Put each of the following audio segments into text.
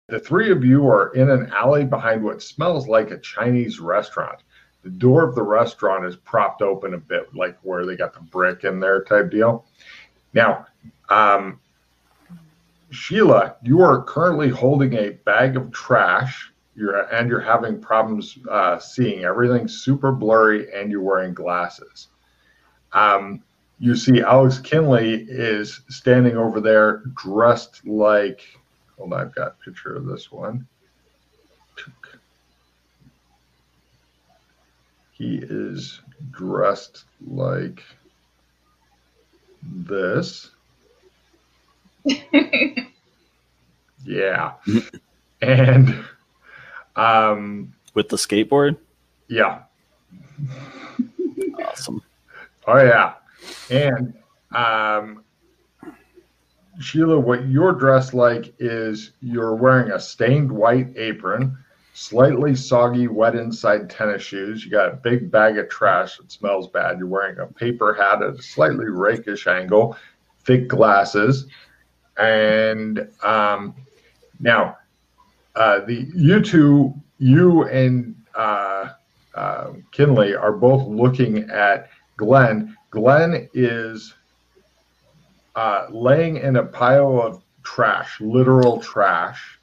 The three of you are in an alley behind what smells like a Chinese restaurant. The door of the restaurant is propped open a bit, like where they got the brick in there type deal. Now, Sheila, you are currently holding a bag of trash. You're having problems seeing. Everything's super blurry, and you're wearing glasses. You see Alex Kinley is standing over there dressed like, hold on, I've got a picture of this one. He is dressed like this. Yeah. And with the skateboard? Yeah. Awesome. Oh yeah. And Sheila, what you're dressed like is you're wearing a stained white apron, slightly soggy, wet inside tennis shoes. You got a big bag of trash that smells bad. You're wearing a paper hat at a slightly rakish angle, thick glasses. And now, you and Kinley are both looking at Glenn. Glenn is laying in a pile of trash, literal trash,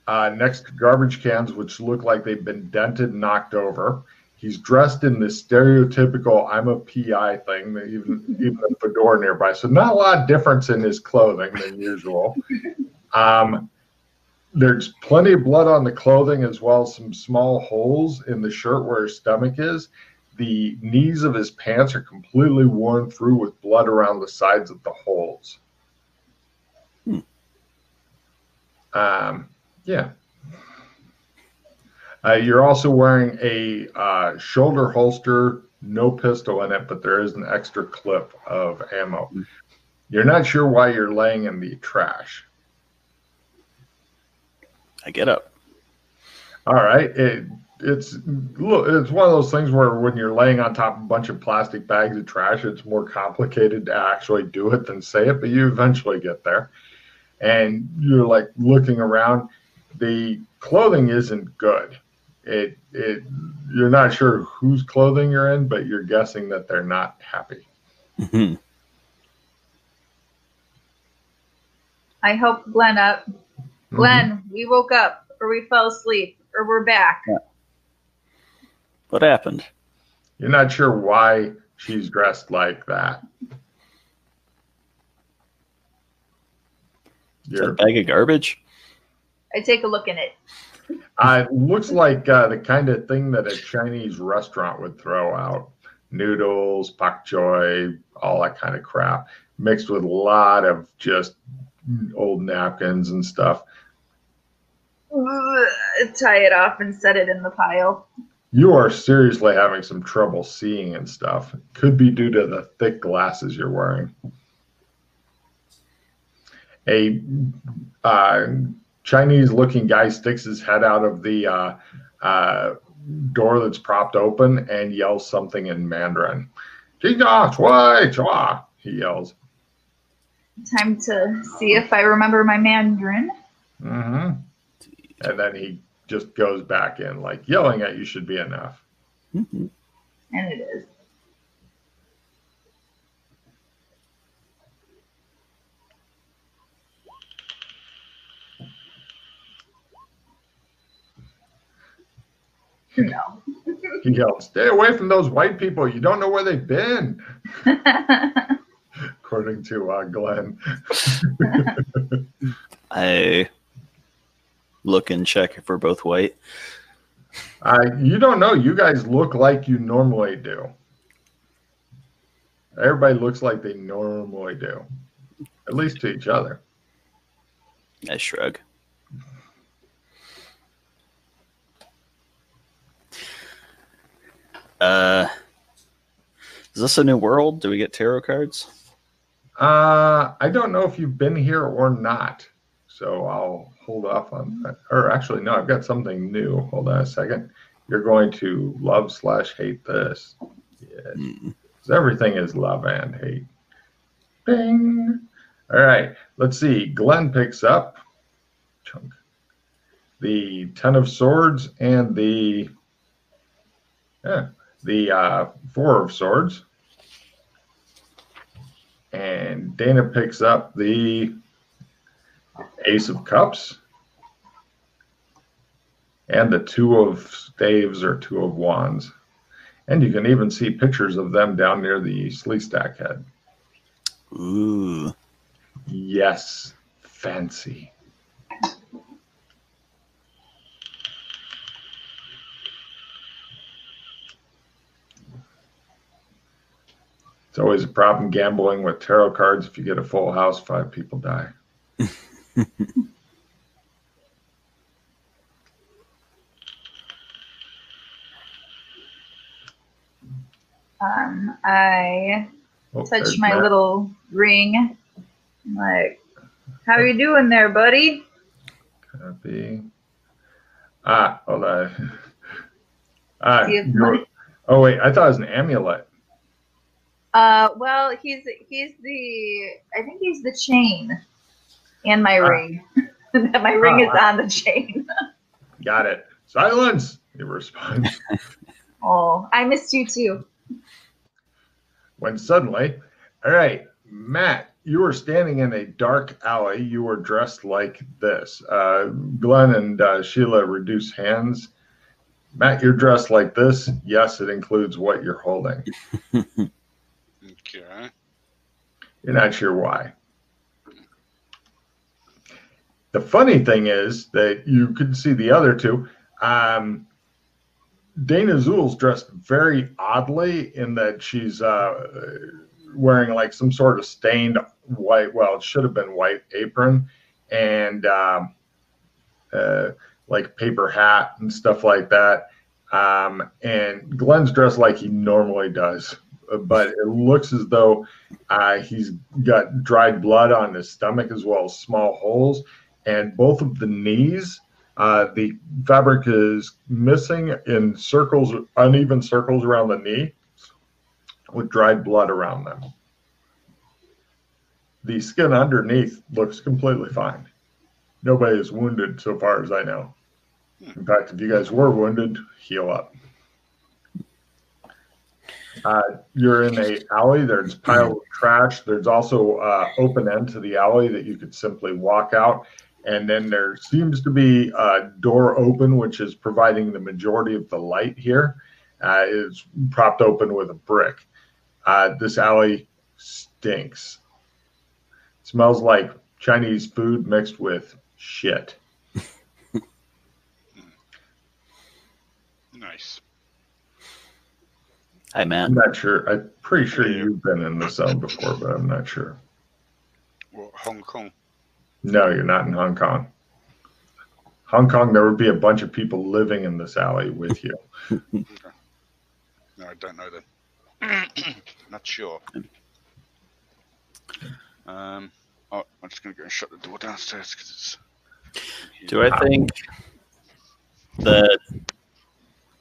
next to garbage cans, which look like they've been dented and knocked over. He's dressed in this stereotypical "I'm a PI" thing, even a fedora nearby. So not a lot of difference in his clothing than usual. There's plenty of blood on the clothing, as well as some small holes in the shirt where his stomach is. The knees of his pants are completely worn through with blood around the sides of the holes. Yeah. You're also wearing a shoulder holster, no pistol in it, but there is an extra clip of ammo. You're not sure why you're laying in the trash. I get up. All right. It's one of those things where when you're laying on top of a bunch of plastic bags of trash, it's more complicated to actually do it than say it, but you eventually get there. And you're like looking around. The clothing isn't good. You're not sure whose clothing you're in, but you're guessing that they're not happy. Mm-hmm. I help Glenn up. Glenn, we woke up, or we fell asleep, or we're back. Yeah. What happened? You're not sure why she's dressed like that. Is that a bag of garbage? I take a look in it. It looks like the kind of thing that a Chinese restaurant would throw out. Noodles, pak choy, all that kind of crap, mixed with a lot of just old napkins and stuff. Tie it off and set it in the pile. You are seriously having some trouble seeing and stuff. Could be due to the thick glasses you're wearing. A Chinese-looking guy sticks his head out of the door that's propped open and yells something in Mandarin. "Jia chui chua," he yells. Time to see if I remember my Mandarin. Mm-hmm. And then he just goes back in, like, yelling at you should be enough. Mm-hmm. And it is. No. He yells, "Stay away from those white people. You don't know where they've been." According to Glenn. I look and check if we're both white. You don't know. You guys look like you normally do. Everybody looks like they normally do. At least to each other. I shrug. Is this a new world? Do we get tarot cards? I don't know if you've been here or not, so I'll hold off on that. Or actually, no, I've got something new. Hold on a second. You're going to love/hate this. Yes. Because everything is love and hate. Bing. All right. Let's see. Glenn picks up. Chunk. the Ten of Swords, and the Four of Swords. And Dana picks up the Ace of Cups and the Two of Staves or Two of Wands. And you can even see pictures of them down near the Sleestack head. Ooh. Yes, fancy. It's always a problem gambling with tarot cards. If you get a full house, 5 people die. I touch there's my Matt. little ring. I'm like, how you doing there, buddy? Copy. Hold on. See if my- Oh wait, I thought it was an amulet. well, he's the, I think he's the chain and my ring. My ring is on the chain. Got it. Silence. He responds. Oh, I missed you too. When suddenly, all right, Matt, you were standing in a dark alley. You were dressed like this. Glenn and Sheila reduce hands. Matt, you're dressed like this. Yes, it includes what you're holding. Okay. You're not sure why. The funny thing is that you could see the other two. Dana Zool's dressed very oddly in that she's wearing like some sort of stained white, well, it should have been white apron and like paper hat and stuff like that. And Glenn's dressed like he normally does, but it looks as though he's got dried blood on his stomach as well as small holes. And both of the knees, the fabric is missing in circles, uneven circles around the knee with dried blood around them. The skin underneath looks completely fine. Nobody is wounded so far as I know. In fact, if you guys were wounded, heal up. You're in an alley. There's piles of trash. There's also open end to the alley that you could simply walk out. And then there seems to be a door open, which is providing the majority of the light here. It's propped open with a brick. This alley stinks. It smells like Chinese food mixed with shit. Nice. Hi, Matt. I'm not sure. I'm pretty sure you've been in this zone before, but I'm not sure. What, Hong Kong? No, you're not in Hong Kong. Hong Kong, there would be a bunch of people living in this alley with you. Okay. No, I don't know them. Not sure. I'm just going to go and shut the door downstairs because it's... Do I think that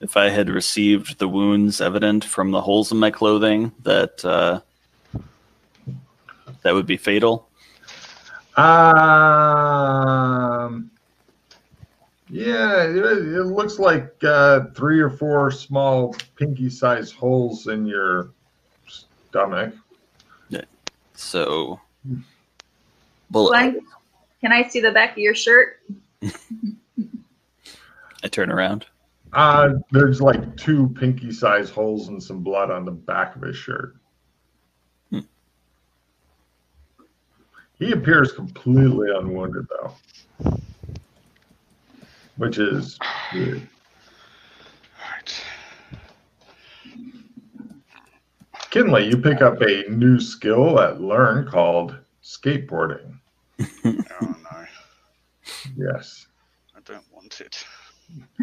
if I had received the wounds evident from the holes in my clothing, that that would be fatal? Yeah, it looks like 3 or 4 small pinky-sized holes in your stomach. So, bullet. Glenn, can I see the back of your shirt? I turn around. There's like 2 pinky-sized holes and some blood on the back of his shirt. He appears completely unwounded, though, which is weird. Right. Kinley, you pick up a new skill at Learn called skateboarding. Oh, no. Yes. I don't want it.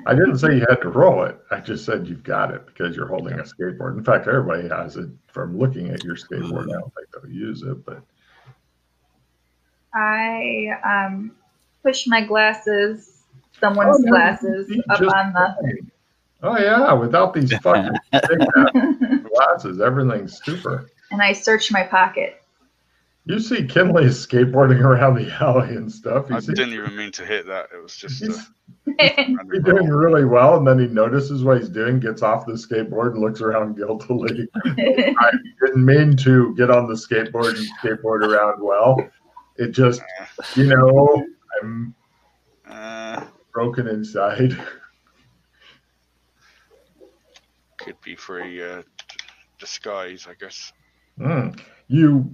I didn't say you had to roll it. I just said you've got it because you're holding a skateboard. In fact, everybody has it from looking at your skateboard. I don't think they'll use it, but I push my glasses, someone's glasses, up on the... Oh, yeah, without these fucking glasses, everything's super. And I search my pocket. You see Kinley skateboarding around the alley and stuff. I didn't even mean to hit that. It was just He's random doing roll. really well, and then he notices what he's doing, gets off the skateboard, and looks around guiltily. I didn't mean to get on the skateboard and skateboard around well. It just, I'm broken inside. Could be for a disguise, I guess. You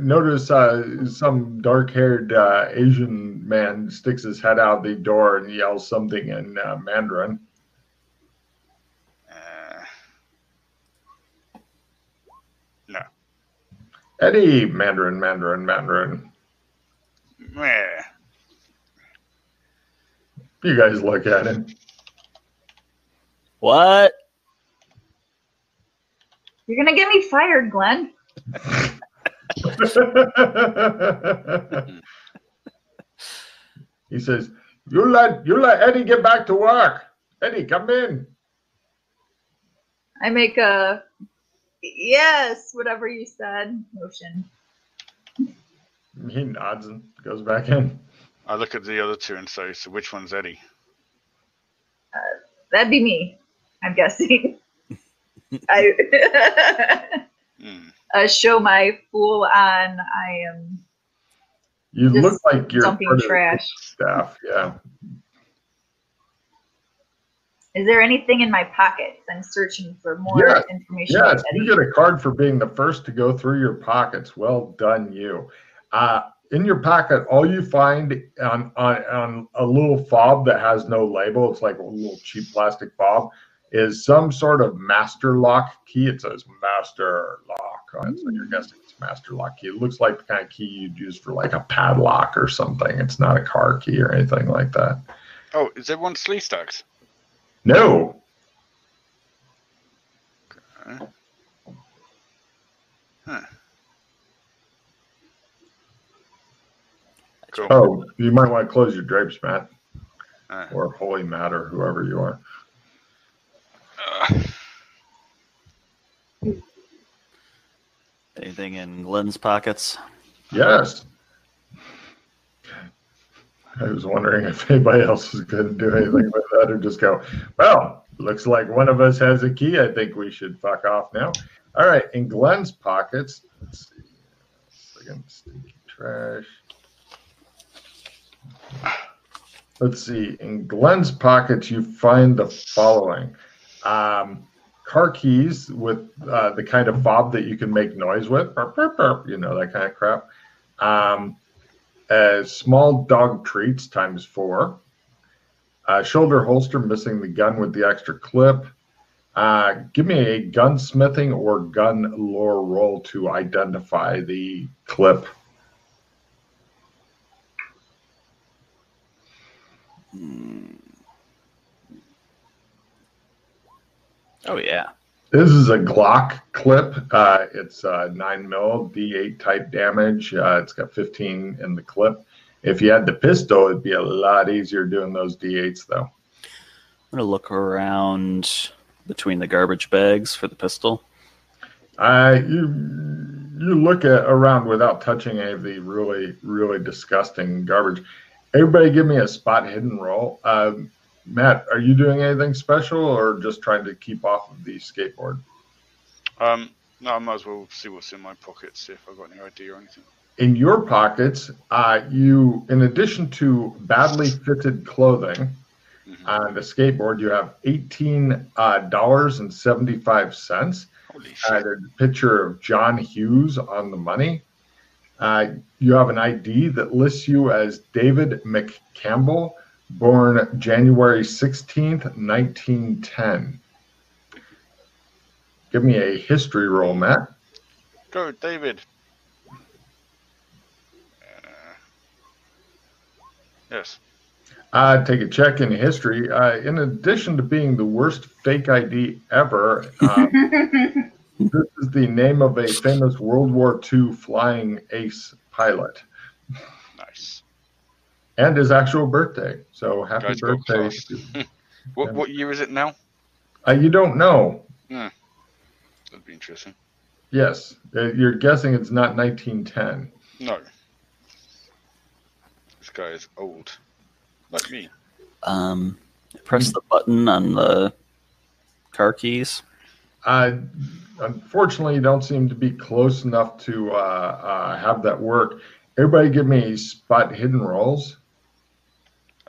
notice some dark-haired Asian man sticks his head out the door and yells something in Mandarin. No. Eddie, Mandarin. Meh. You guys look at him. What? You're gonna get me fired, Glenn. He says, "You let Eddie get back to work. Eddie, come in." I make a yes, whatever you said motion. He nods and goes back in. I look at the other two and say, "So which one's Eddie?" That'd be me, I'm guessing. I show my full on. I am. You look like you're dumping part of the trash. staff. Yeah. Is there anything in my pockets? I'm searching for more information. Yes, you get a card for being the first to go through your pockets. Well done, you. In your pocket, all you find on a little fob that has no label, it's like a little cheap plastic fob, is some sort of master lock key. It says master lock on it, so you're guessing it's master lock key. It looks like the kind of key you'd use for like a padlock or something. It's not a car key or anything like that. Oh, is everyone sleeve stacks? No. Okay. Huh. Cool. Oh, you might want to close your drapes, Matt. Right. Or Holy Matt, or whoever you are. Anything in Glenn's pockets? Yes. I was wondering if anybody else was going to do anything with that or just go, well, looks like one of us has a key. I think we should fuck off now. All right. In Glenn's pockets, let's see. Second, stinky trash. Let's see. In Glenn's pockets, you find the following. Car keys with the kind of fob that you can make noise with. Burp, burp, burp, that kind of crap. Small dog treats ×4. Shoulder holster missing the gun with the extra clip. Give me a gunsmithing or gun lore roll to identify the clip. Oh, yeah. This is a Glock clip. It's 9mm, D8 type damage. It's got 15 in the clip. If you had the pistol, it'd be a lot easier doing those D8s, though. I'm going to look around between the garbage bags for the pistol. You look around without touching any of the really, really disgusting garbage. Everybody give me a spot hidden roll. Matt, are you doing anything special or just trying to keep off of the skateboard? No, I might as well see what's in my pockets, see if I've got any idea or anything. In your pockets, you, in addition to badly fitted clothing on the skateboard, you have $18.75. Holy shit. There's a picture of John Hughes on the money. You have an ID that lists you as David McCampbell, born January 16th, 1910. Give me a history roll, Matt. Go, David. Yes. Take a check in history. In addition to being the worst fake ID ever, this is the name of a famous World War II flying ace pilot. Nice. And his actual birthday. So happy Guys, go birthday. class. What year is it now? You don't know. That'd be interesting. Yes. You're guessing it's not 1910. No. This guy is old. Like me. Press the button on the car keys. Unfortunately, you don't seem to be close enough to have that work. Everybody give me spot hidden rolls.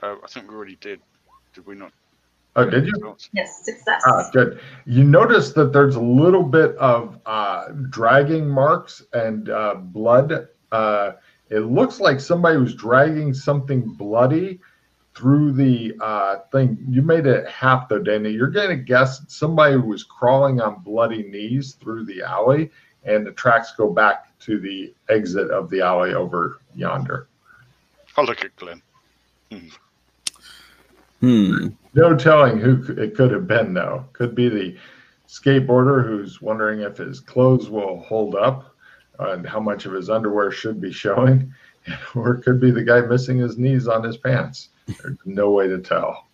I think we already did. Did we not? Oh, did you? Yes, success. Good. You notice that there's a little bit of dragging marks and blood. It looks like somebody was dragging something bloody through the thing. You made it half though, Dana. You're going to guess somebody was crawling on bloody knees through the alley, and the tracks go back to the exit of the alley over yonder. I'll look at Glenn. No telling who it could have been, though. Could be the skateboarder who's wondering if his clothes will hold up and how much of his underwear should be showing. Or it could be the guy missing his knees on his pants. There's no way to tell.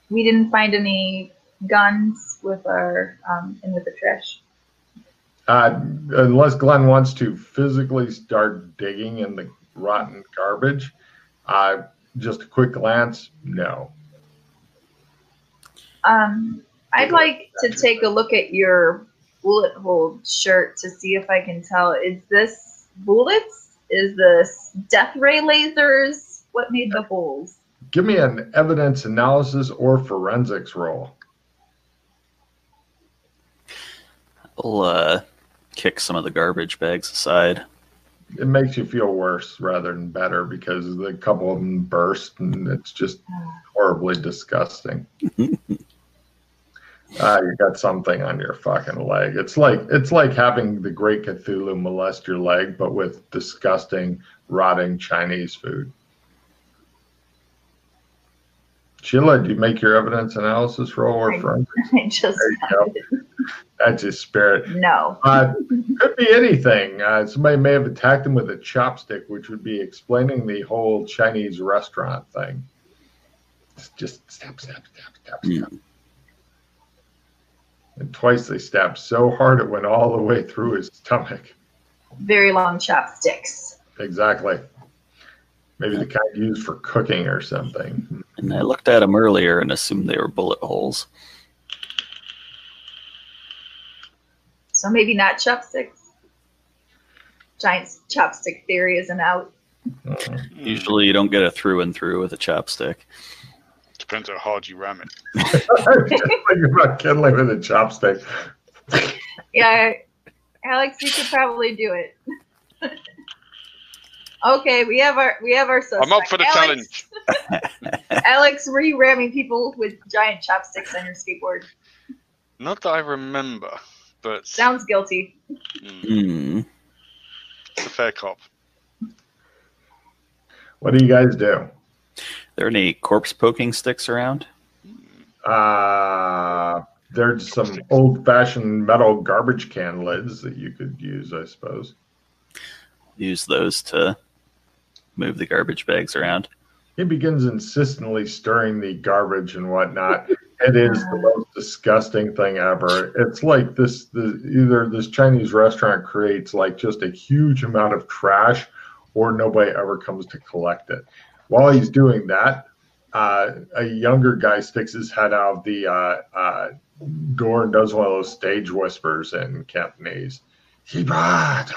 We didn't find any guns with our with the trash. Unless Glenn wants to physically start digging in the rotten garbage, just a quick glance, no. I'd like to take a look at your bullet hole shirt to see if I can tell. Is this bullets? Is this death ray lasers? What made the holes? Give me an evidence analysis or forensics roll. I'll kick some of the garbage bags aside. It makes you feel worse rather than better because a couple of them burst and it's just horribly disgusting. You got something on your fucking leg. It's like having the Great Cthulhu molest your leg, but with disgusting, rotting Chinese food. Sheila, did you make your evidence analysis roll or forensics? I just That's his spirit. No. Could be anything. Somebody may have attacked him with a chopstick, which would be explaining the whole Chinese restaurant thing. It's just stab. And twice they stabbed so hard it went all the way through his stomach. Very long chopsticks. Exactly. Maybe the kind used for cooking or something. And I looked at them earlier and assumed they were bullet holes. So maybe not chopsticks. Giant chopstick theory isn't out. Usually you don't get a through and through with a chopstick. Depends how hard you ram it. I'm just thinking about kindling with a chopstick. Yeah, Alex, you could probably do it. Okay, we have our suspect. I'm up for the challenge. Alex, were you ramming people with giant chopsticks on your skateboard? Not that I remember, but Sounds guilty. it's a fair cop. What do you guys do? There any corpse poking sticks around? There's some old-fashioned metal garbage can lids that you could use, I suppose. Use those to move the garbage bags around. He begins insistently stirring the garbage and whatnot. It is the most disgusting thing ever. It's like either this Chinese restaurant creates like just a huge amount of trash, or nobody ever comes to collect it. While he's doing that, a younger guy sticks his head out of the door and does one of those stage whispers in Cantonese. He says.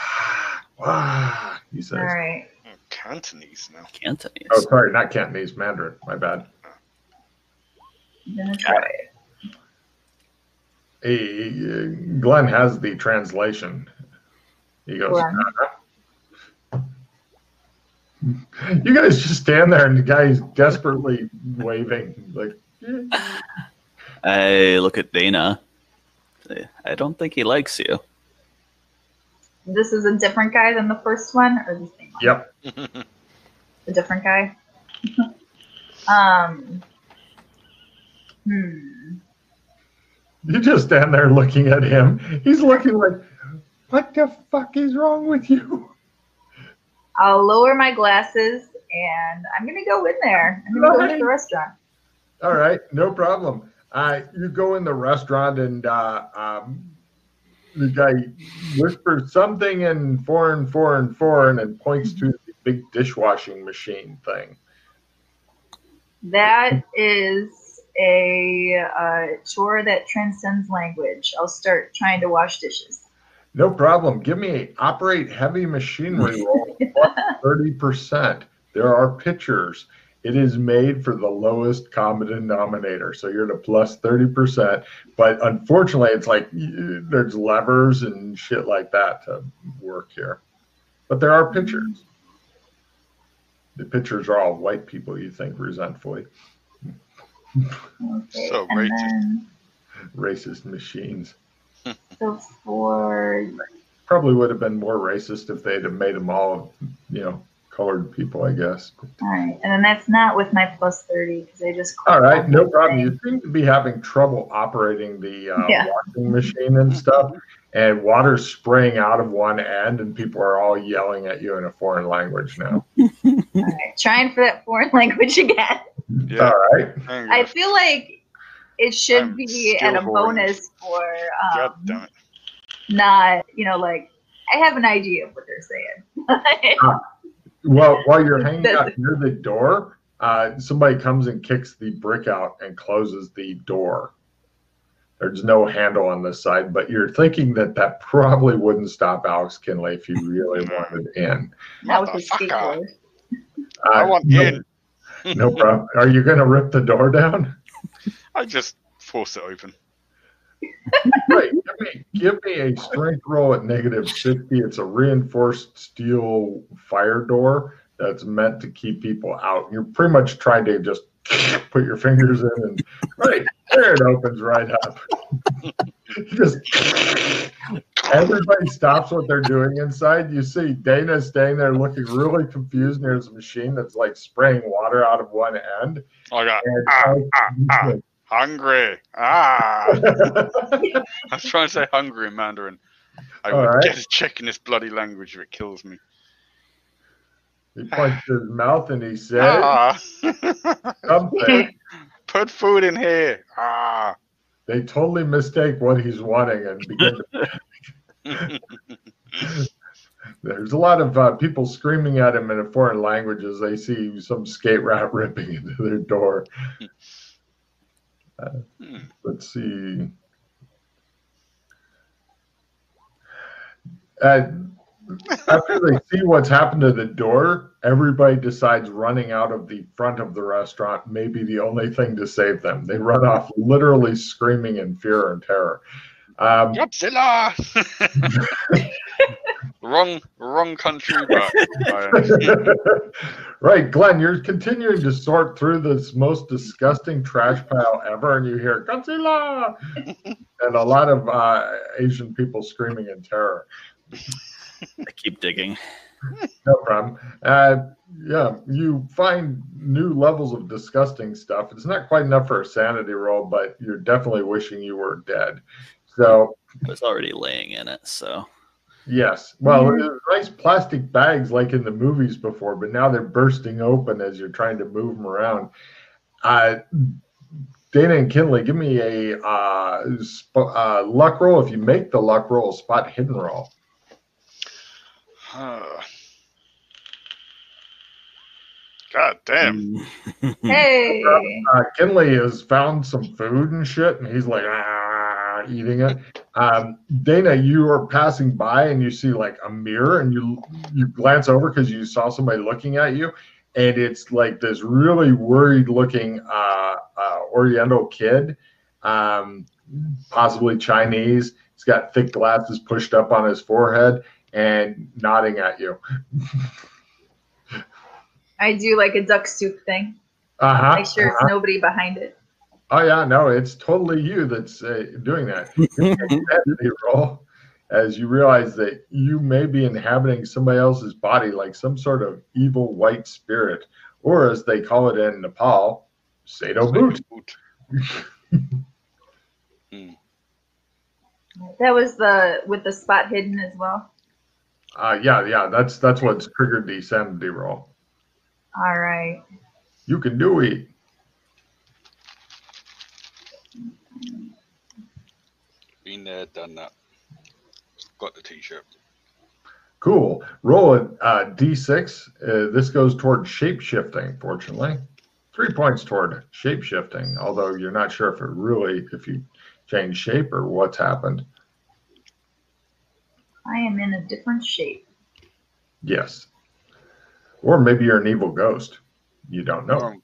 All right. Cantonese now. Cantonese. Oh, sorry, not Cantonese, Mandarin. My bad. I'm gonna try it. Glenn has the translation. He goes, you guys just stand there and the guy's desperately waving. Like, I look at Dana. I don't think he likes you. This is a different guy than the first one, or the same one? Yep. A different guy. You just stand there looking at him. He's looking like, what the fuck is wrong with you? I'll lower my glasses and I'm gonna go in there. I'm gonna go into the restaurant. All right, no problem. You go in the restaurant and the guy whispers something in foreign, and points to the big dishwashing machine thing. That is a chore that transcends language. I'll start trying to wash dishes. No problem. Give me a operate heavy machinery roll plus 30%. There are pitchers. It is made for the lowest common denominator. So you're at a plus 30%. But unfortunately, it's like there's levers and shit like that to work here. But there are pitchers. The pitchers are all white people, you think, resentfully. Okay, So and racist. then, Racist machines. so for Probably would have been more racist if they'd have made them all, colored people, I guess. all right, and then that's not with my plus 30 because I just All right, clicked no on problem. the You seem to be having trouble operating the Yeah. washing machine and stuff, and water's spraying out of one end, and people are all yelling at you in a foreign language now. thing. All right, trying for that foreign language again. Yeah. All right. Hang I on. feel like it should I'm be still at a hoarding. bonus for God damn it. not, like I have an idea of what they're saying. Well, while you're hanging out near the door, somebody comes and kicks the brick out and closes the door. There's no handle on this side, but you're thinking that probably wouldn't stop Alex Kinley if you really wanted in. That was a Motherfucker. skateboard. I want in. No problem. Are you going to rip the door down? I just force it open. Right. Give me a strength roll at -50. It's a reinforced steel fire door that's meant to keep people out. You're pretty much trying to just put your fingers in and right there it opens right up. Just everybody stops what they're doing inside. You see Dana staying there looking really confused near his machine that's like spraying water out of one end. I got And hungry. I was trying to say hungry in Mandarin. I All would right. get a check in this bloody language if it kills me. He points to his mouth and he says Ah. something. Put food in here. Ah. They totally mistake what he's wanting and begin to. There's a lot of people screaming at him in a foreign language as they see some skate rat ripping into their door. Let's see. After they see what's happened to the door, everybody decides running out of the front of the restaurant may be the only thing to save them. They run off literally screaming in fear and terror. Godzilla! wrong country, but Right, Glenn, you're continuing to sort through this most disgusting trash pile ever, and you hear Godzilla, and a lot of Asian people screaming in terror. I keep digging. No problem. Yeah, you find new levels of disgusting stuff. It's not quite enough for a sanity roll, but you're definitely wishing you were dead. So I was already laying in it, so. yes. Well, it was nice plastic bags like in the movies before, but now they're bursting open as you're trying to move them around. Dana and Kinley, give me a luck roll. If you make the luck roll, spot hidden roll. God damn. Hey. Kinley has found some food and shit, and he's like eating it. Dana, you are passing by and you see like a mirror, and you glance over because you saw somebody looking at you, and it's like this really worried looking Oriental kid, possibly Chinese. He's got thick glasses pushed up on his forehead and nodding at you. I do like a duck soup thing. Make sure it's nobody behind it. Oh yeah, no, it's totally you that's doing that. Identity roll as you realize that you may be inhabiting somebody else's body, like some sort of evil white spirit, or as they call it in Nepal, Sado Boot. That was with the spot hidden as well. Yeah, that's what's triggered the sanity roll. All right. You can do it. Been there, done that. Got the t-shirt. Cool. Roll a D6. This goes toward shape shifting, fortunately. 3 points toward shape shifting, although you're not sure if you change shape or what's happened. I am in a different shape. Yes. Or maybe you're an evil ghost. You don't know.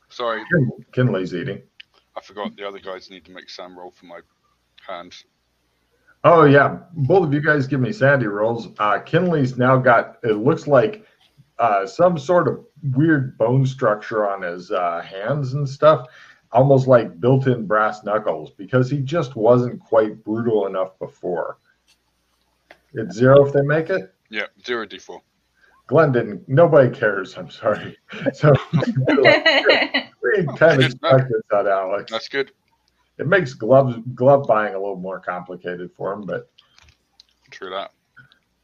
Sorry. Kinley's eating. I forgot the other guys need to make Sam roll for my hands. Oh, yeah. Both of you guys give me sandy rolls. Kinley's now got, it looks like some sort of weird bone structure on his hands and stuff, almost like built-in brass knuckles, because he just wasn't quite brutal enough before. It's 0 if they make it? Yeah, 0d4. Glenn didn't. Nobody cares. I'm sorry. So we kind of expected that, Alex. That's good. It makes glove buying a little more complicated for him, but True that.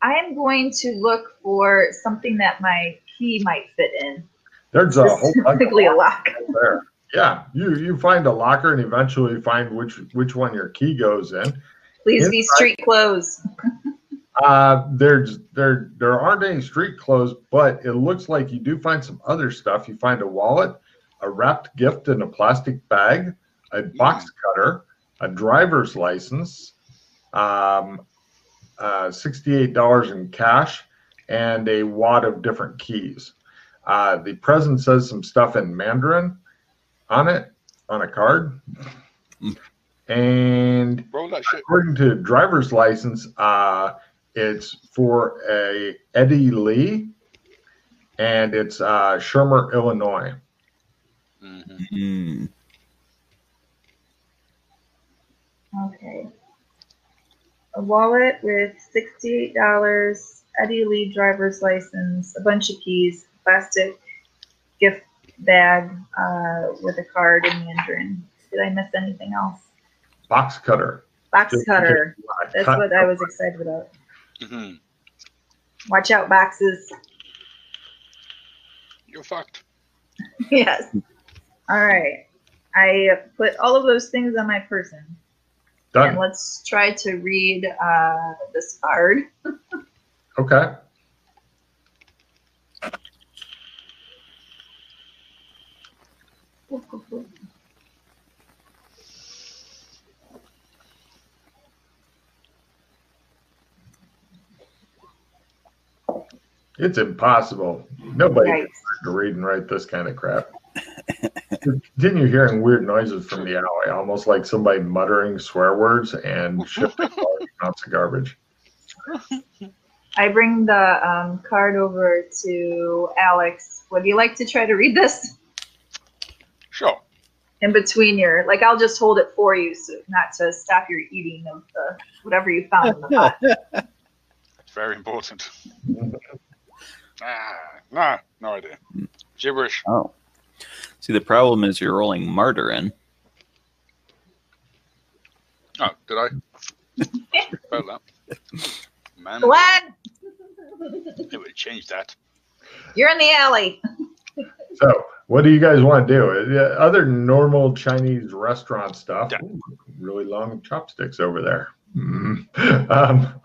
I am going to look for something that my key might fit in. there's a whole bunch Specifically a lock. there. Yeah, you find a locker and eventually find which one your key goes in. Please be street clothes. There aren't any street clothes, but it looks like you do find some other stuff. You find a wallet, a wrapped gift in a plastic bag, a box cutter, a driver's license, $68 in cash, and a wad of different keys. The present says some stuff in Mandarin on it, on a card. And Roll that shit. according to driver's license, it's for a Eddie Lee, and it's Shermer, Illinois. Mm. Okay. A wallet with $68, Eddie Lee driver's license, a bunch of keys, plastic gift bag with a card in Mandarin. Did I miss anything else? Box cutter. Box cutter. That's Cut. what I was excited about. Mm-hmm. Watch out, boxes. You're fucked. Yes. All right. I put all of those things on my person. Done. And let's try to read this card. Okay. It's impossible. Nobody Right. can learn to read and write this kind of crap. Continue hearing weird noises from the alley, almost like somebody muttering swear words and shifting large amounts of garbage. I bring the card over to Alex. Would you like to try to read this? Sure. In between your, like, I'll just hold it for you, so not to stop your eating of the whatever you found in the pot. It's very important. No idea. Gibberish. Oh. See, the problem is you're rolling margarine. Oh, did I? Spell that. Man, Glenn, it would change that. you're in the alley. So, what do you guys want to do? Other normal Chinese restaurant stuff. Yeah. Ooh, really long chopsticks over there.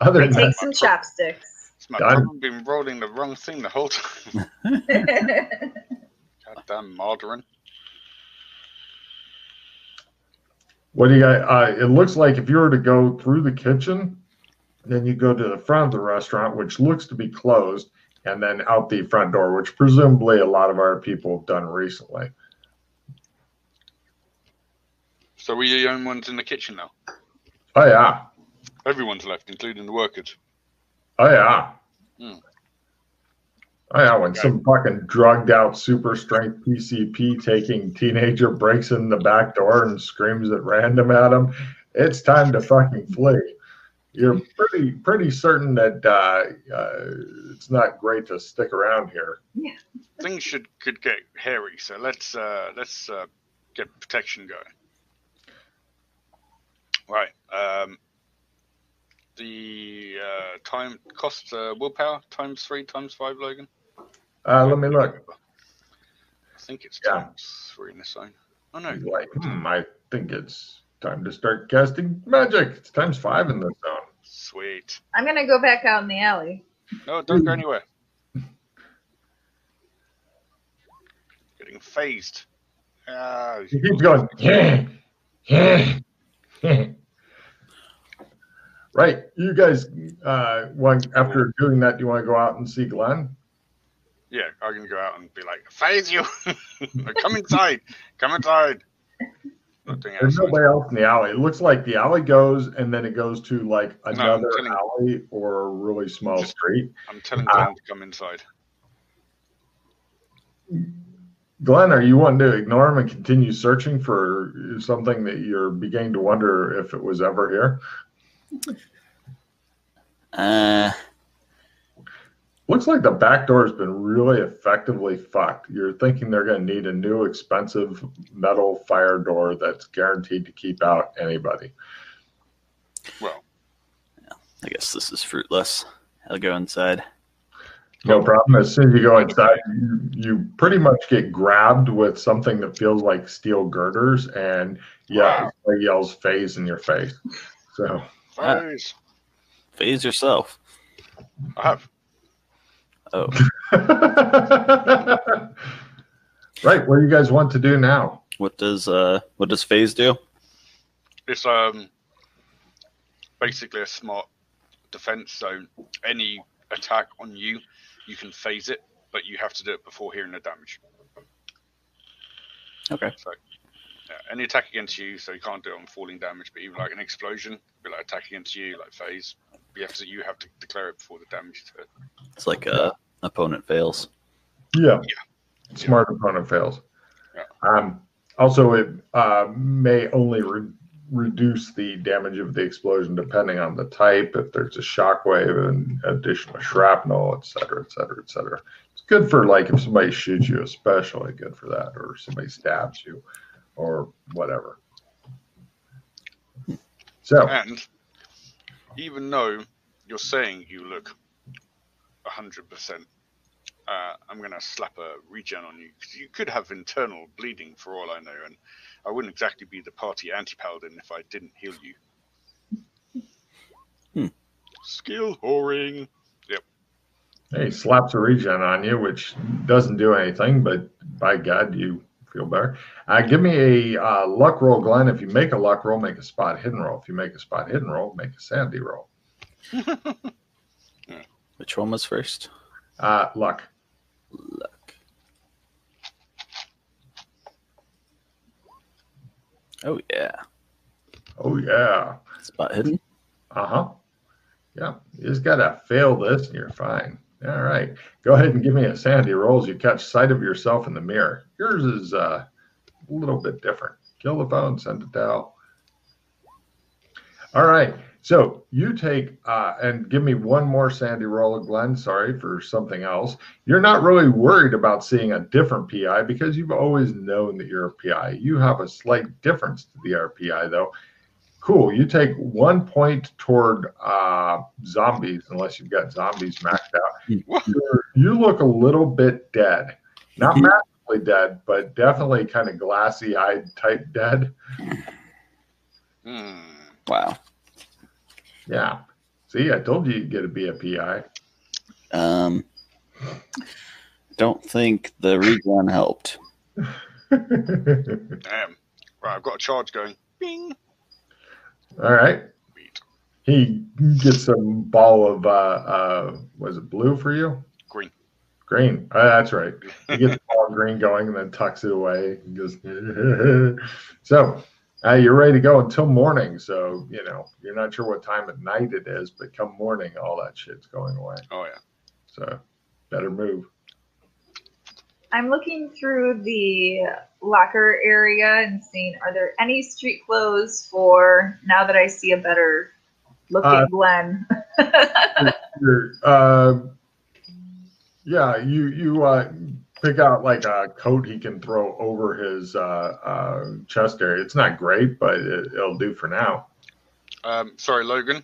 Other I than take that, some chopsticks. It's my Done. tongue been rolling the wrong thing the whole time. Goddamn margarine. what do you got? It looks like if you were to go through the kitchen, then you go to the front of the restaurant, which looks to be closed, and then out the front door, which presumably a lot of our people have done recently. So we're the only ones in the kitchen now. Oh yeah, Everyone's left, including the workers. oh yeah. Hmm. Oh yeah, when some fucking drugged out super strength PCP taking teenager breaks in the back door and screams at random at him, it's time to fucking flee. You're pretty certain that it's not great to stick around here. Things could get hairy, so let's get protection going. Right. The time cost willpower times 3 times 5, Logan. Let me look. I think it's Yeah. times 3 in this zone. Oh no. Like, I think it's time to start casting magic. It's ×5 in this zone. Sweet. I'm gonna go back out in the alley. No, don't go anywhere. Getting phased. He keeps going. Right. You guys, after doing that, do you want to go out and see Glenn? Yeah, I'm going to go out and be like, phase you. Come inside. Come inside. Not doing There's outside. nobody else in the alley. It looks like the alley goes, and then it goes to like another telling- alley or a really small street. I'm telling Glenn to come inside. Glenn, are you wanting to ignore him and continue searching for something that you're beginning to wonder if it was ever here? Looks like the back door has been really effectively fucked. You're thinking they're going to need a new expensive metal fire door that's guaranteed to keep out anybody. Well, yeah, I guess this is fruitless. I'll go inside. No problem. As soon as you go inside, you pretty much get grabbed with something that feels like steel girders, and it yells "phase" in your face. So, phase. Phase yourself. I have. Oh. Right. What do you guys want to do now? What does phase do? It's basically a smart defense. So any attack on you, you can phase it, but you have to do it before hearing the damage. Okay. So any attack against you, so you can't do it on falling damage, but even like an explosion, be like attack against you, like phase. You have to declare it before the damage is hit. It's like opponent fails. Yeah. Smart opponent fails. Yeah. Also, it may only reduce the damage of the explosion depending on the type, if there's a shockwave and additional shrapnel, et cetera, et cetera, et cetera. It's good for like if somebody shoots you, especially good for that, or somebody stabs you or whatever. So, and even though you're saying you look 100%, I'm going to slap a regen on you, because you could have internal bleeding for all I know, and I wouldn't exactly be the party anti-paladin if I didn't heal you. Skill whoring. Yep. he slaps a regen on you, which doesn't do anything, but by God, you feel better. Give me a luck roll, Glenn. If you make a luck roll, make a spot hidden roll. If you make a spot hidden roll, make a sanity roll. Which one was first? Luck. Luck. Oh yeah. Oh yeah. Spot hidden. Yeah. You just gotta fail this, and you're fine. All right. Go ahead and give me a sanity roll as you catch sight of yourself in the mirror. Yours is a little bit different. Kill the phone, send it to hell. All right. So you take and give me one more sanity roll, Glenn. Sorry for something else. You're not really worried about seeing a different PI because you've always known that you're a PI. You have a slight difference to the RPI, though. Cool. You take 1 point toward zombies, unless you've got zombies maxed out. You look a little bit dead. Not massively dead, but definitely kind of glassy-eyed type dead. Wow. Yeah. See, I told you you'd get to be a PI. Don't think the regen helped. Damn. Right, I've got a charge going. Bing. All right. He gets a ball of, was it blue for you? Green. Green. That's right. He gets a ball of green going and then tucks it away. And goes, so you're ready to go until morning. So, you're not sure what time of night it is, but come morning, all that shit's going away. Oh, yeah. So better move. I'm looking through the locker area and seeing, are there any street clothes for now that I see a better looking Glenn? Yeah, you pick out like a coat he can throw over his chest area. It's not great, but it'll do for now. Sorry, Logan.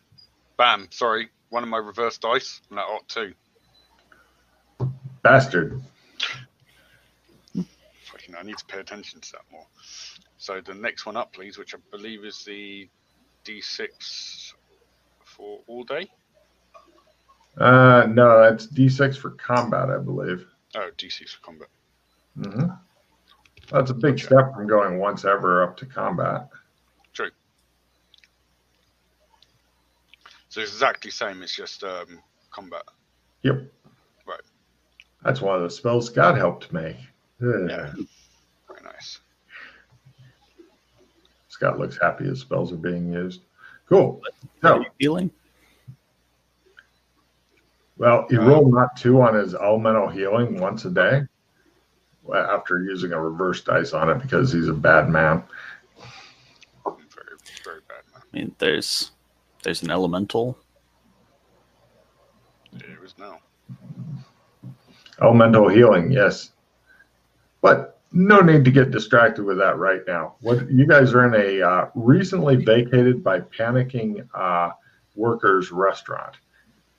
Bam. Sorry. One of my reverse dice. And that ought too. Bastard. I need to pay attention to that more. So the next one up, please, which I believe is the D6 for all day. No, that's D6 for combat, I believe. Oh, D6 for combat. Mm-hmm. That's a big step from going once ever up to combat. True. So it's exactly the same. It's just combat. Yep. Right. That's one of the spells Scott helped make. Yeah. Very nice. Scott looks happy his spells are being used. Cool. How are So, you feeling? well, he rolled not 2 on his elemental healing once a day after using a reverse dice on it because he's a bad man. Very, very bad man. I mean, there's an elemental. There is now. Elemental healing, yes. But no need to get distracted with that right now. What you guys are in a recently vacated by panicking workers restaurant.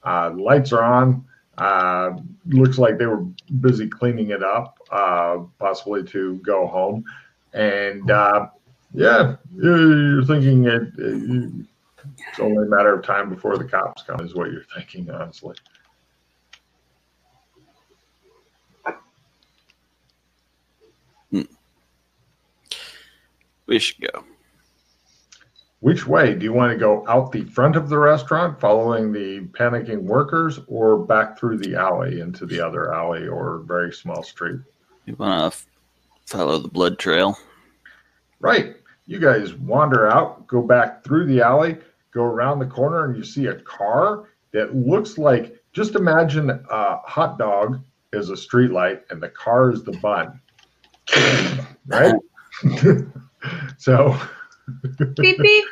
Lights are on. Looks like they were busy cleaning it up, possibly to go home. And yeah, you're thinking it's only a matter of time before the cops come, is what you're thinking, honestly. We should go. Which way? Do you want to go out the front of the restaurant following the panicking workers or back through the alley into the other alley or very small street? You want to follow the blood trail? Right. You guys wander out, go back through the alley, go around the corner, and you see a car that looks like, just imagine a hot dog is a street light and the car is the bun. Right? So... Beep beep.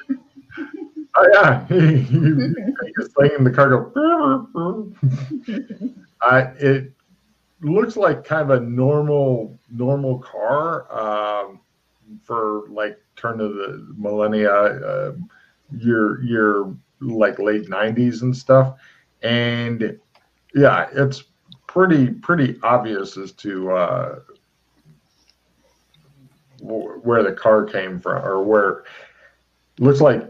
Oh yeah, he's playing the car go. It looks like kind of a normal car for like turn of the millennia, year like late 90s and stuff, and yeah, it's pretty obvious as to where the car came from, or where looks like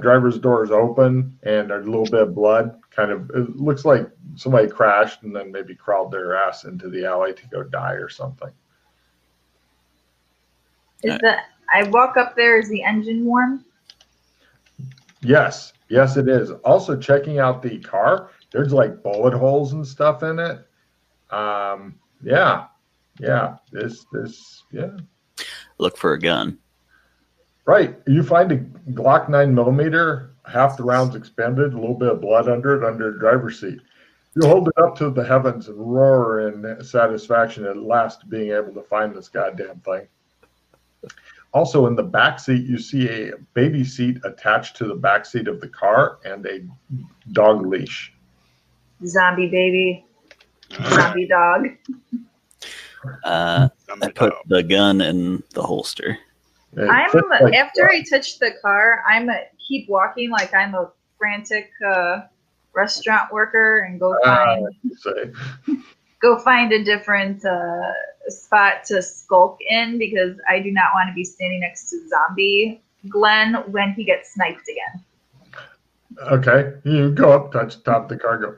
driver's door is open and there's a little bit of blood. Kind of, it looks like somebody crashed and then maybe crawled their ass into the alley to go die or something. I walk up there, is the engine warm? Yes, it is. Also checking out the car, there's like bullet holes and stuff in it. Yeah. Look for a gun. Right. You find a Glock 9mm, half the rounds expended, a little bit of blood under it, under the driver's seat. You hold it up to the heavens and roar in satisfaction at last being able to find this goddamn thing. Also, in the back seat, you see a baby seat attached to the back seat of the car and a dog leash. Zombie baby. Zombie dog. I put the gun in the holster. After I touch the car, I'm keep walking like I'm a frantic restaurant worker and go find a different spot to skulk in because I do not want to be standing next to Zombie Glenn when he gets sniped again. Okay, you go up, touch the top of the car, go,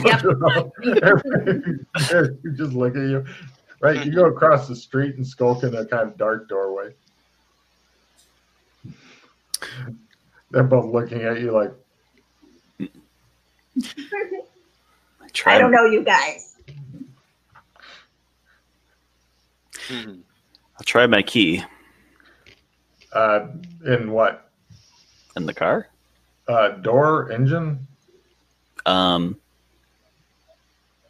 Yep. You just look at you. Right, you go across the street and skulk in a kind of dark doorway. They're both looking at you like... I don't know you guys. I'll try my key. In what? In the car? Door, engine?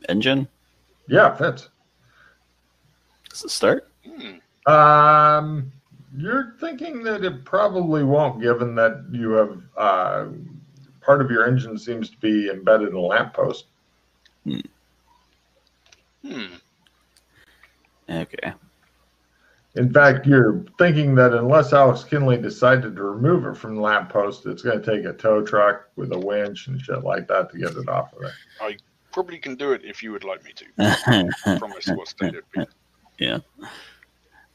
Engine? Yeah, fits. Does it start? You're thinking that it probably won't, given that you have part of your engine seems to be embedded in a lamppost. Okay. In fact, you're thinking that unless Alex Kinley decided to remove it from the lamppost, it's going to take a tow truck with a winch and shit like that to get it off of there. I probably can do it if you would like me to. I promise what state it'd be. Yeah.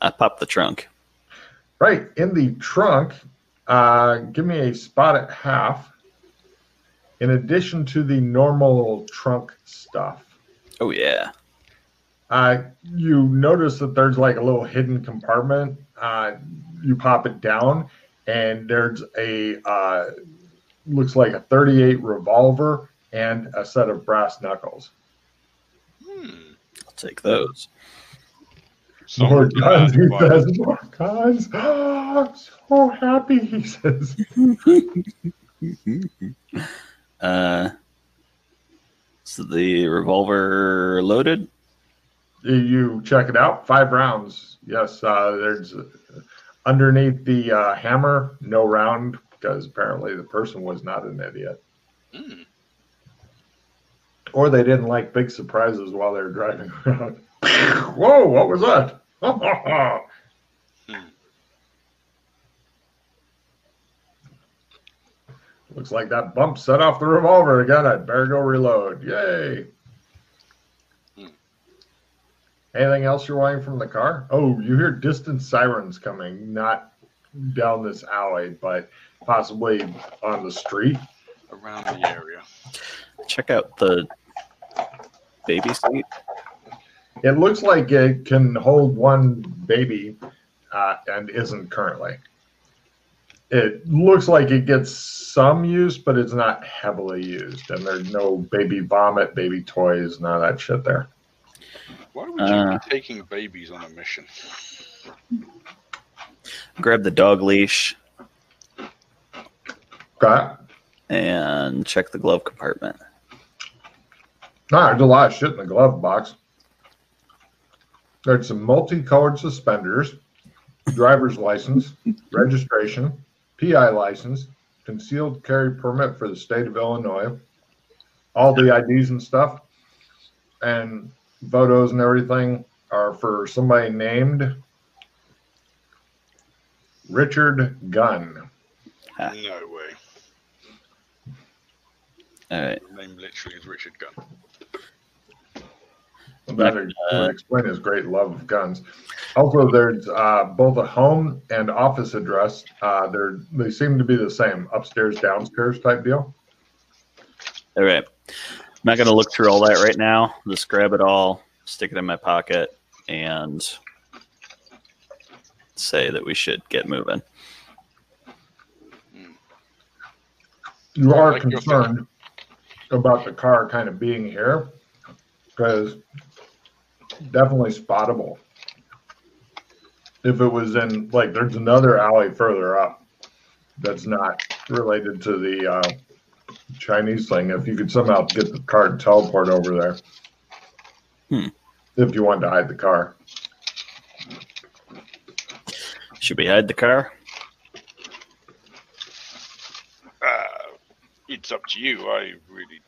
I popped the trunk. Right, in the trunk, give me a spot at half. In addition to the normal trunk stuff, Oh, yeah. you notice that there's like a little hidden compartment. You pop it down, and there's a looks like a 38 revolver and a set of brass knuckles. I'll take those. More guns, he says. More guns. Oh, I'm so happy, he says. So the revolver loaded? You check it out. 5 rounds. Yes, there's underneath the hammer, no round, because apparently the person was not an idiot. Or they didn't like big surprises while they were driving around. Whoa, what was that? Looks like that bump set off the revolver again. I'd better go reload. Yay. Anything else you're wanting from the car? Oh, you hear distant sirens coming, not down this alley, but possibly on the street. Around the area. Check out the baby seat. It looks like it can hold one baby and isn't currently. It looks like it gets some use, but it's not heavily used. And there's no baby vomit, baby toys, none of that shit there. Why would you be taking babies on a mission? Grab the dog leash. Okay. And check the glove compartment. There's a lot of shit in the glove box. There's some multicolored suspenders, driver's license, registration, PI license, concealed carry permit for the state of Illinois, all the IDs and stuff, and photos and everything are for somebody named Richard Gunn. No way. All right. His name literally is Richard Gunn. That would explain his great love of guns. Also, there's both a home and office address. They seem to be the same, upstairs, downstairs type deal. All right. I'm not going to look through all that right now. Just grab it all, stick it in my pocket, and say that we should get moving. You are concerned about the car kind of being here because definitely spottable. If it was in, like, there's another alley further up that's not related to the Chinese thing. If you could somehow get the car to teleport over there, if you wanted to hide the car. Should we hide the car? It's up to you. I really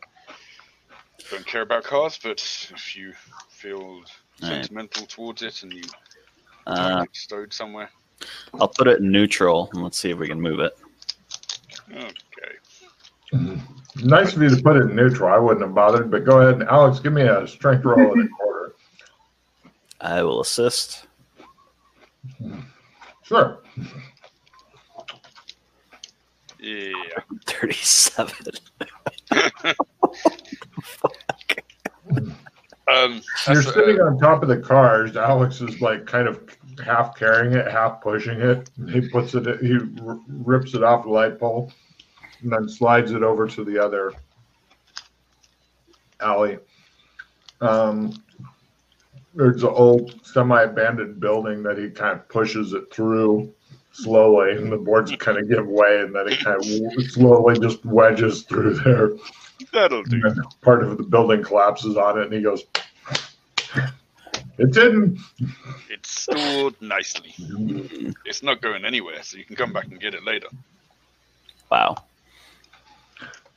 don't care about cars, but if you feel sentimental towards it and you want it stowed somewhere. I'll put it in neutral and let's see if we can move it. Okay. Nice of you to put it in neutral. I wouldn't have bothered, but go ahead. Alex, give me a strength roll in a quarter. I will assist. Sure. Yeah. 37. You're sitting on top of the cars. Alex is like kind of half carrying it, half pushing it. He puts it. He rips it off the light pole, and then slides it over to the other alley. There's an old semi-abandoned building that he kind of pushes it through slowly, and the boards kind of give way, and then it kind of slowly just wedges through there. That'll do. And part of the building collapses on it, and he goes, "It's in." It's stored nicely. It's not going anywhere, so you can come back and get it later. Wow.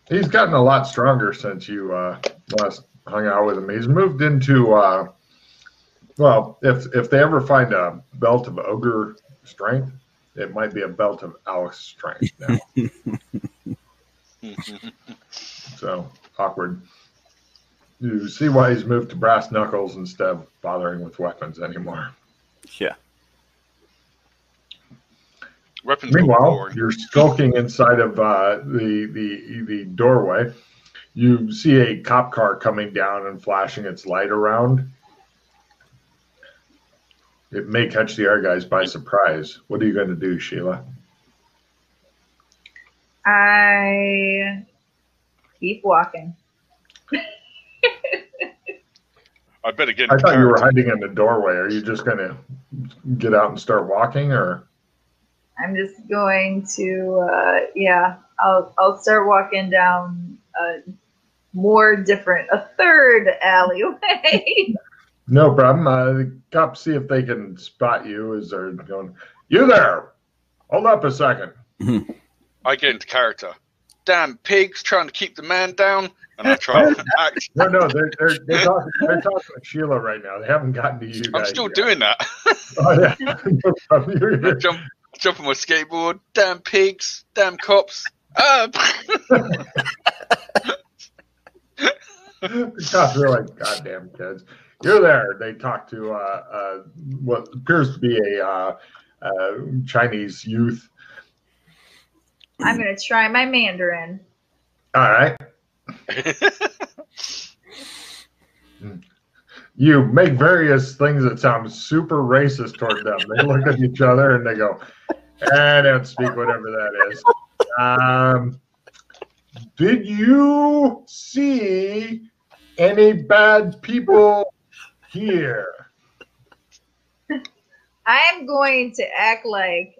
He's gotten a lot stronger since you last hung out with him. He's moved into, well, if they ever find a belt of ogre strength, it might be a belt of Alex strength now. So, awkward. You see why he's moved to brass knuckles instead of bothering with weapons anymore. Yeah. Weapons are Meanwhile, boring. you're skulking inside of the doorway. You see a cop car coming down and flashing its light around. It may catch the other guys by surprise. What are you going to do, Sheila? I keep walking. I better get. I thought you were hiding in the doorway. Are you just going to get out and start walking, or? I'm just going to, I'll start walking down a third alleyway. No problem. The cops see if they can spot you as they're going, "You there! Hold up a second." I get into character. Damn pigs trying to keep the man down, and I try to act. No, they're talking to Sheila right now. They haven't gotten to you guys. I'm still yet. doing that. Oh, yeah. No problem. You're I here. jump on my skateboard. Damn pigs. Damn cops. The cops are like, "Goddamn kids." You're there. They talk to what appears to be a Chinese youth. I'm going to try my Mandarin. All right. You make various things that sound super racist toward them. They look at each other and they go, "I don't speak whatever that is." Did you see any bad people here? I'm going to act like,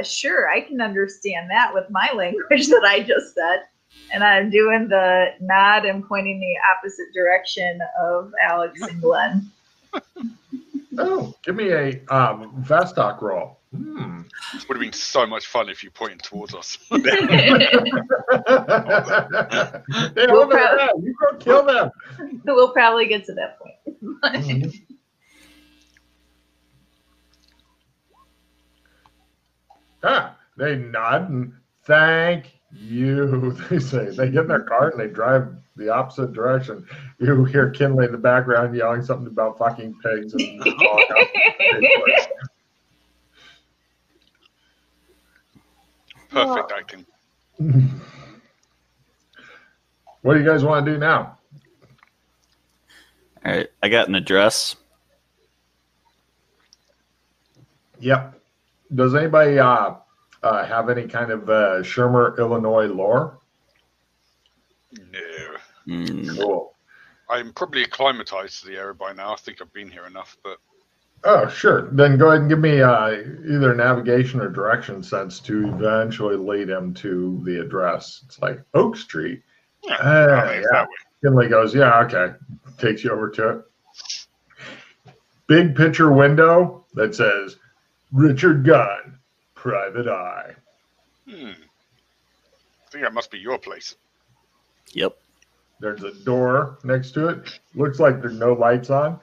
sure, I can understand that with my language that I just said. And I'm doing the nod and pointing the opposite direction of Alex and Glenn. Oh, give me a Vostok roll. This would have been so much fun if you pointed towards us. They over there. You go kill them. We'll probably get to that point. They nod and thank you. They say. They get in their car and they drive the opposite direction. You hear Kinley in the background yelling something about fucking pigs. And Perfect acting. What do you guys want to do now? All right, I got an address. Yep. Does anybody have any kind of Shermer, Illinois lore? No. Cool. I'm probably acclimatized to the area by now. I think I've been here enough, but Oh, sure. Then go ahead and give me either navigation or direction sense to eventually lead him to the address. It's like Oak Street. yeah. That way. Kinley goes, "Yeah, okay." Takes you over to it. Big picture window that says Richard Gunn, Private Eye. I think that must be your place. Yep. There's a door next to it. Looks like there's no lights on.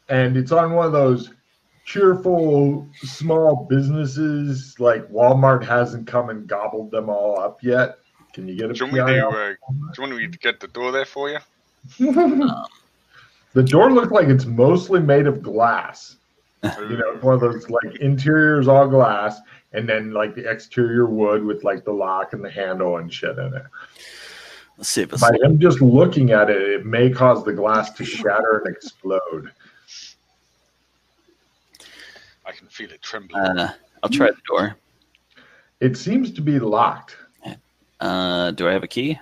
And it's on one of those cheerful small businesses, like Walmart hasn't come and gobbled them all up yet. Can you get a Do you PIL? want me to get the door there for you? The door looks like it's mostly made of glass. You know, one of those like interiors all glass, and then like the exterior wood with like the lock and the handle and shit in it. Let's see if it's By him just looking at it, it may cause the glass to shatter and explode. I can feel it trembling. I'll try the door. It seems to be locked. Do I have a key?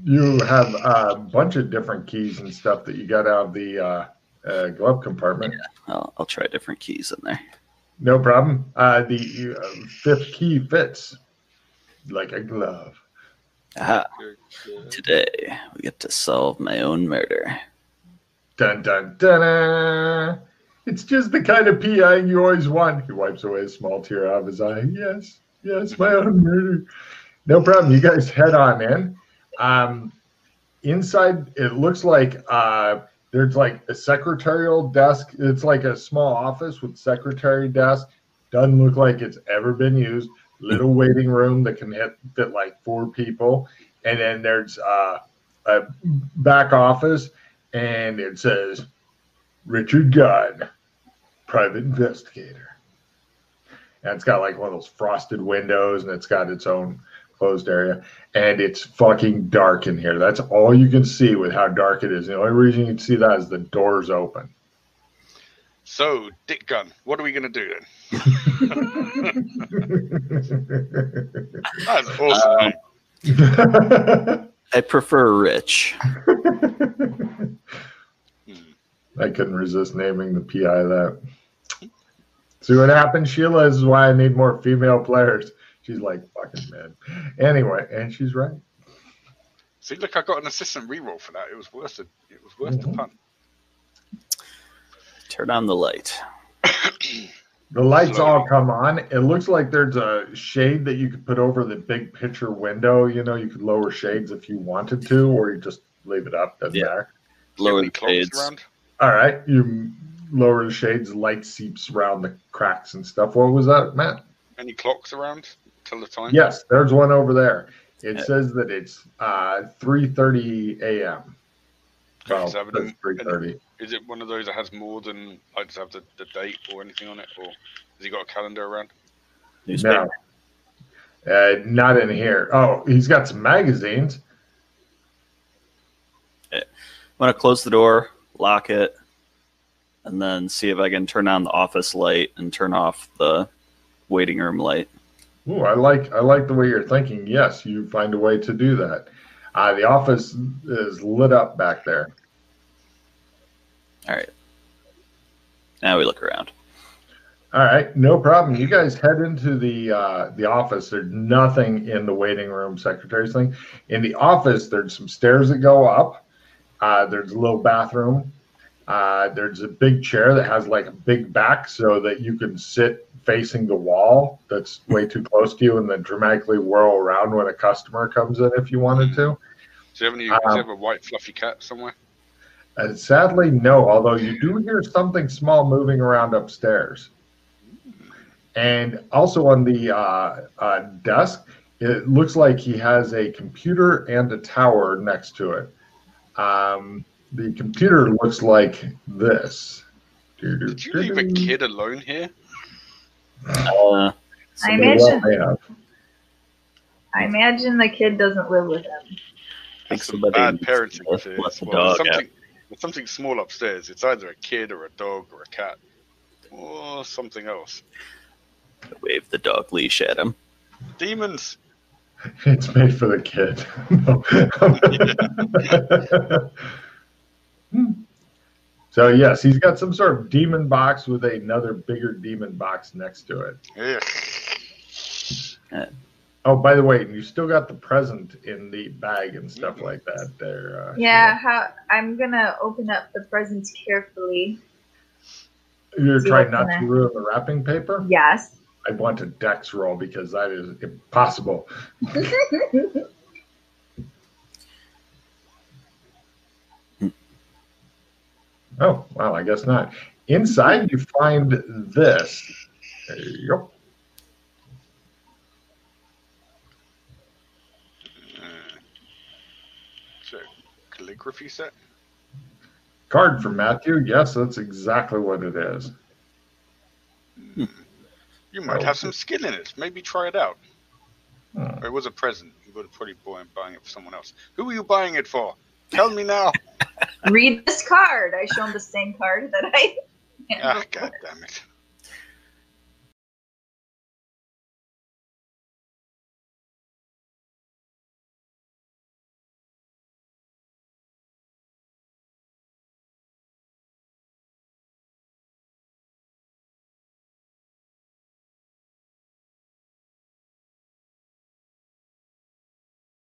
You have a bunch of different keys and stuff that you got out of the glove compartment. Yeah, I'll try different keys in there. No problem. The fifth key fits like a glove. Aha. Today, we get to solve my own murder. Dun, dun, dun, dun. It's just the kind of PI you always want. He wipes away a small tear out of his eye. Yes, my own murder. No problem. You guys head on in. Inside, it looks like there's like a secretarial desk. It's like a small office with secretary desk. Doesn't look like it's ever been used. Little waiting room that can fit like 4 people. And then there's a back office, and it says, Richard Gunn, private investigator. And it's got like one of those frosted windows, and it's got its own closed area. And it's fucking dark in here. That's all you can see with how dark it is. The only reason you can see that is the door's open. So, Dick Gun, what are we going to do then? That's awesome. I prefer Rich. I couldn't resist naming the PI that. See what happens, Sheila? This is why I need more female players. She's like, fucking man. Anyway, and she's right. See, look, I got an assistant reroll for that. It was worth it. It was worth the punt. Turn on the light. The lights all come on. It looks like there's a shade that you could put over the big picture window. You know, you could lower shades if you wanted to, or you just leave it up. Doesn't matter. Lower the shades. Around? All right. You lower the shades, light seeps around the cracks and stuff. What was that, Matt? Any clocks around? Tell the time? Yes, there's one over there. It says that it's 3:30 a.m. Well, it's 3:30. Is it one of those that has more than, like, does it have the date or anything on it? Or has he got a calendar around? No. Not in here. Oh, he's got some magazines. I'm going to close the door, lock it, and then see if I can turn on the office light and turn off the waiting room light. Ooh, I like the way you're thinking. Yes, you find a way to do that. The office is lit up back there. All right. Now we look around. All right, no problem. You guys head into the office. There's nothing in the waiting room, secretary's thing. In the office, there's some stairs that go up. There's a little bathroom. There's a big chair that has like a big back so that you can sit facing the wall that's way too close to you and then dramatically whirl around when a customer comes in if you wanted to. Do you have a white fluffy cat somewhere? Sadly, no, although you do hear something small moving around upstairs. And also on the desk, it looks like he has a computer and a tower next to it. The computer looks like this. Did you leave a kid alone here? I imagine the kid doesn't live with him. That's some bad parenting. Something small upstairs. It's either a kid or a dog or a cat or something else. Wave the dog leash at him. Demons. It's made for the kid. So yes, he's got some sort of demon box with another bigger demon box next to it. Yeah. Oh, by the way, you still got the present in the bag and stuff like that there. I'm going to open up the presents carefully. You're trying not to ruin the wrapping paper? Yes. I want a dex roll because that is impossible. Oh, well, I guess not. Inside, you find this. There you go. Calligraphy set? Card from Matthew. Yes, that's exactly what it is. You might have some skill in it. Maybe try it out. Hmm. It was a present. You would have probably buying it for someone else. Who are you buying it for? Tell me now. Read this card. I show him the same card that I. Ah, God damn it.